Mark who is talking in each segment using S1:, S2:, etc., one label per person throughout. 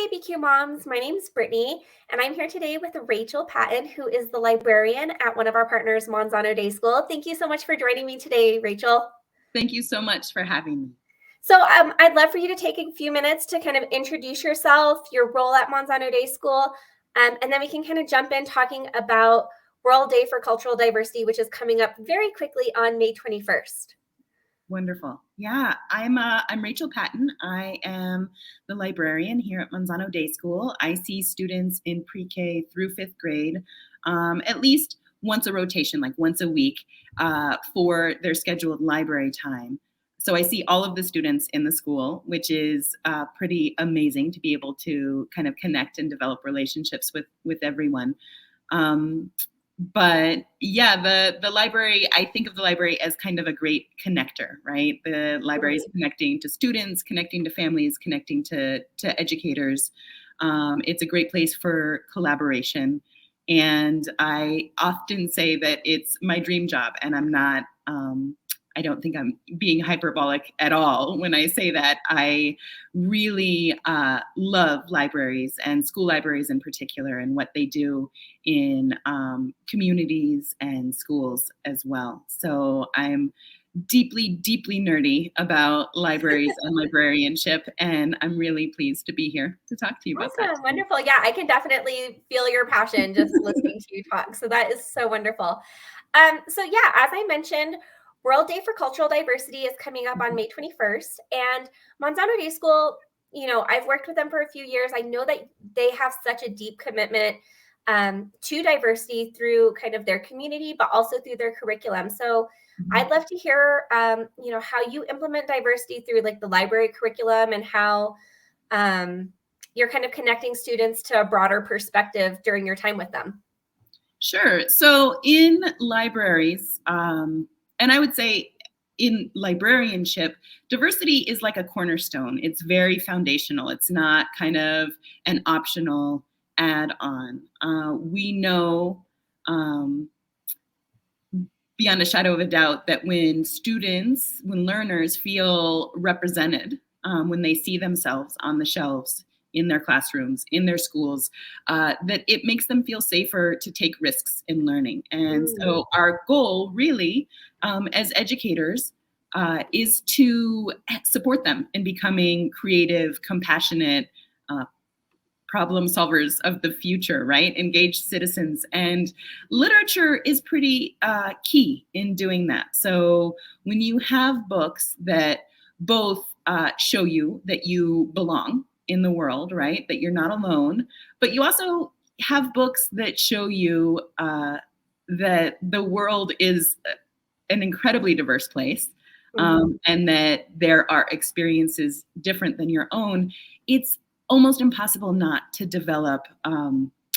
S1: ABQ Moms. My name is Brittany, and I'm here today with Rachel Patton, who is the librarian at one of our partners, Monsanto Day School. Thank you so much for joining me today, Rachel.
S2: Thank you so much for having me.
S1: So I'd love for you to take a few minutes to kind of introduce yourself, your role at Monsanto Day School, and then we can kind of jump in talking about World Day for Cultural Diversity, which is coming up very quickly on May 21st.
S2: Wonderful. Yeah, I'm Rachel Patton. I am the librarian here at Manzano Day School. I see students in pre-K through fifth grade at least once a rotation, like once a week, for their scheduled library time. So I see all of the students in the school, which is pretty amazing to be able to kind of connect and develop relationships with everyone. But yeah, the library, I think of the library as kind of a great connector, right? The library is connecting to students, connecting to families, connecting to educators. It's a great place for collaboration. And I often say that it's my dream job, and I don't think I'm being hyperbolic at all when I say that. I really love libraries and school libraries in particular, and what they do in communities and schools as well. So I'm deeply, deeply nerdy about libraries and librarianship, and I'm really pleased to be here to talk to you about that.
S1: Wonderful. Yeah, I can definitely feel your passion just listening to you talk. So that is so wonderful. So yeah, as I mentioned, World Day for Cultural Diversity is coming up on May 21st, and Monsanto Day School, I've worked with them for a few years. I know that they have such a deep commitment to diversity through kind of their community, but also through their curriculum. So I'd love to hear, how you implement diversity through like the library curriculum, and how you're kind of connecting students to a broader perspective during your time with them.
S2: Sure. So in libraries, and I would say in librarianship, diversity is like a cornerstone. It's very foundational. It's not kind of an optional add-on. We know beyond a shadow of a doubt that when learners feel represented, when they see themselves on the shelves in their classrooms, in their schools, that it makes them feel safer to take risks in learning. And so our goal really, as educators, is to support them in becoming creative, compassionate, problem solvers of the future, right? Engaged citizens. And literature is pretty key in doing that. So when you have books that both show you that you belong in the world, right? That you're not alone, but you also have books that show you that the world is an incredibly diverse place, and that there are experiences different than your own. It's almost impossible not to develop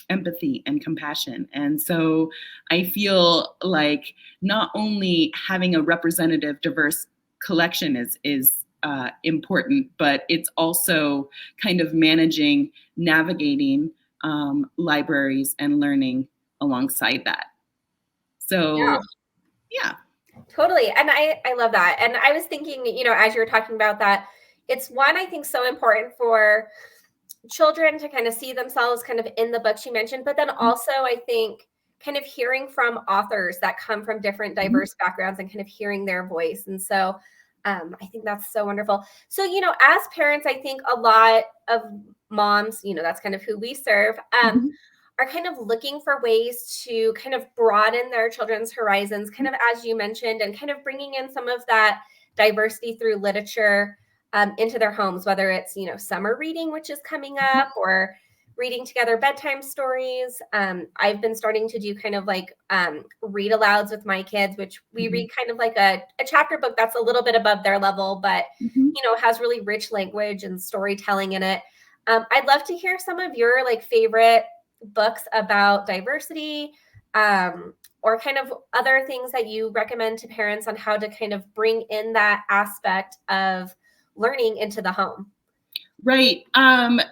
S2: empathy and compassion. And so I feel like not only having a representative, diverse collection is important, but it's also kind of navigating libraries and learning alongside that. So, yeah.
S1: Totally. And I love that. And I was thinking, as you were talking about that, it's one, I think, so important for children to kind of see themselves kind of in the books you mentioned, but then also I think kind of hearing from authors that come from different diverse backgrounds and kind of hearing their voice. And so I think that's so wonderful. So, as parents, I think a lot of moms, that's kind of who we serve, are kind of looking for ways to kind of broaden their children's horizons, kind of as you mentioned, and kind of bringing in some of that diversity through literature into their homes, whether it's, summer reading, which is coming up, or reading together bedtime stories. I've been starting to do kind of like read alouds with my kids, which we read kind of like a chapter book that's a little bit above their level, but, has really rich language and storytelling in it. I'd love to hear some of your like favorite books about diversity, or kind of other things that you recommend to parents on how to kind of bring in that aspect of learning into the home.
S2: Right.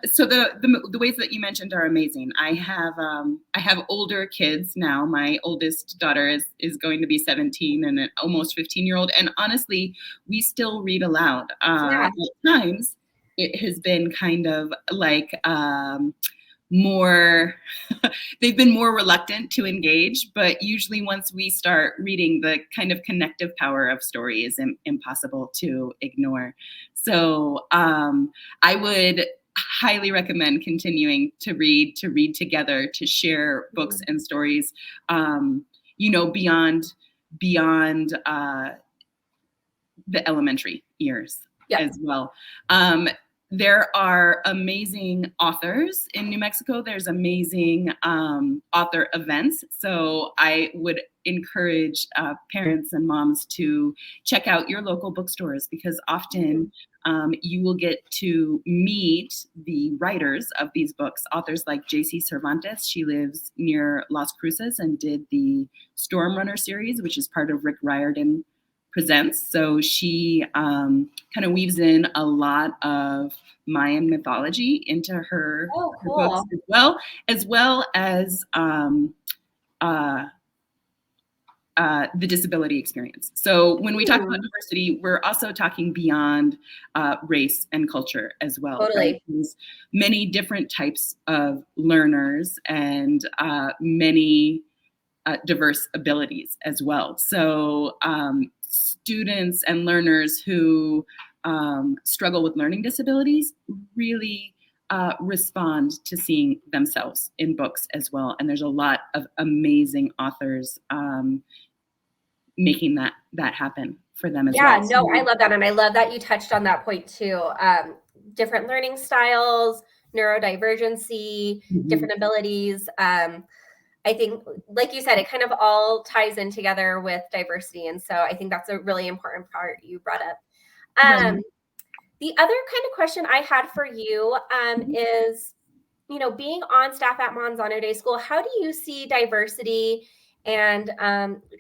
S2: So the ways that you mentioned are amazing. I have older kids now. My oldest daughter is going to be 17 and an almost 15-year-old. And honestly, we still read aloud at times. it has been kind of like more, they've been more reluctant to engage, but usually once we start reading, the kind of connective power of story is impossible to ignore. So I would highly recommend continuing to read together, to share books and stories, beyond the elementary years as well. There are amazing authors in New Mexico. There's amazing author events. So I would encourage parents and moms to check out your local bookstores, because often you will get to meet the writers of these books, authors like J.C. Cervantes. She lives near Las Cruces and did the Storm Runner series, which is part of Rick Riordan Presents. So she kind of weaves in a lot of Mayan mythology into her, her books, as well as the disability experience. So when we talk about diversity, we're also talking beyond race and culture as well. Right? There's many different types of learners and many diverse abilities as well. So students and learners who struggle with learning disabilities really respond to seeing themselves in books as well. And there's a lot of amazing authors making that happen for them as well.
S1: Yeah, no, I love that. And I love that you touched on that point too. Different learning styles, neurodivergency, different abilities. I think, like you said, it kind of all ties in together with diversity. And so I think that's a really important part you brought up. The other kind of question I had for you is, being on staff at Monsanto Day School, how do you see diversity and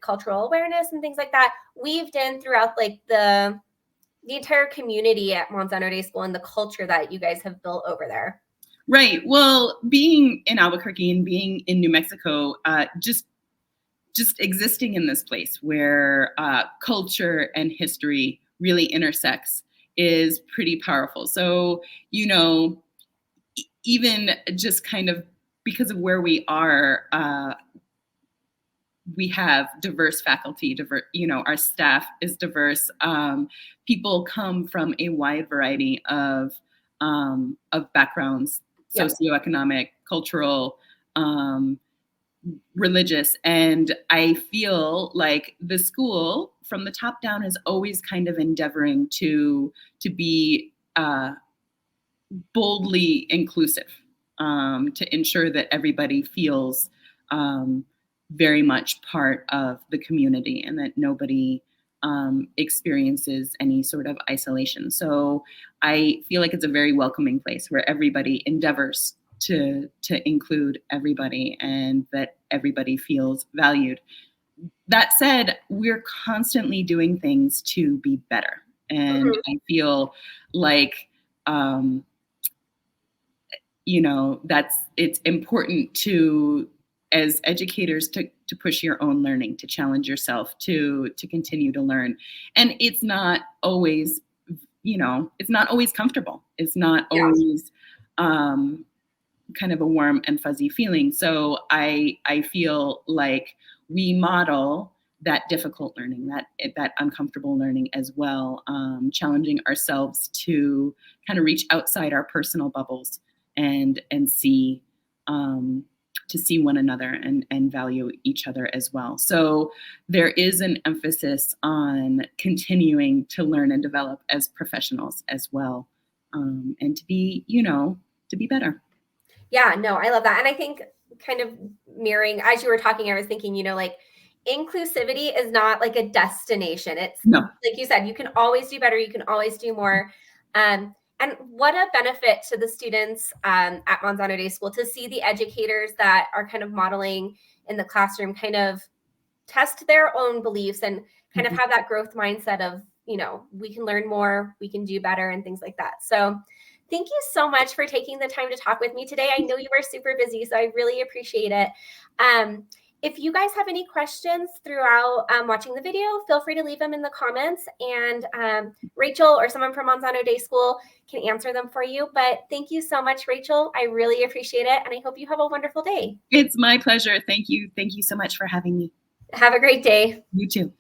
S1: cultural awareness and things like that weaved in throughout like the entire community at Monsanto Day School and the culture that you guys have built over there?
S2: Right. Well, being in Albuquerque and being in New Mexico, just existing in this place where culture and history really intersects is pretty powerful. So, even just kind of because of where we are, we have diverse faculty, our staff is diverse. People come from a wide variety of backgrounds, socioeconomic, cultural, religious. And I feel like the school from the top down is always kind of endeavoring to be boldly inclusive, to ensure that everybody feels very much part of the community and that nobody experiences any sort of isolation. So I feel like it's a very welcoming place where everybody endeavors to include everybody and that everybody feels valued. That said, we're constantly doing things to be better. And I feel like, it's important to, as educators, to push your own learning, to challenge yourself, to continue to learn. And it's not always, it's not always comfortable. It's not always kind of a warm and fuzzy feeling. So I feel like we model that difficult learning, that uncomfortable learning as well, challenging ourselves to kind of reach outside our personal bubbles and see to see one another and value each other as well. So there is an emphasis on continuing to learn and develop as professionals as well, and to be better.
S1: Yeah, no, I love that. And I think kind of mirroring, as you were talking, I was thinking, like inclusivity is not like a destination. It's like you said, you can always do better. You can always do more. And what a benefit to the students at Manzano Day School to see the educators that are kind of modeling in the classroom kind of test their own beliefs and kind of have that growth mindset of, we can learn more, we can do better and things like that. So thank you so much for taking the time to talk with me today. I know you were super busy, so I really appreciate it. If you guys have any questions throughout watching the video, feel free to leave them in the comments, and Rachel or someone from Manzano Day School can answer them for you. But thank you so much, Rachel. I really appreciate it, and I hope you have a wonderful day.
S2: It's my pleasure. Thank you. Thank you so much for having me.
S1: Have a great day.
S2: You too.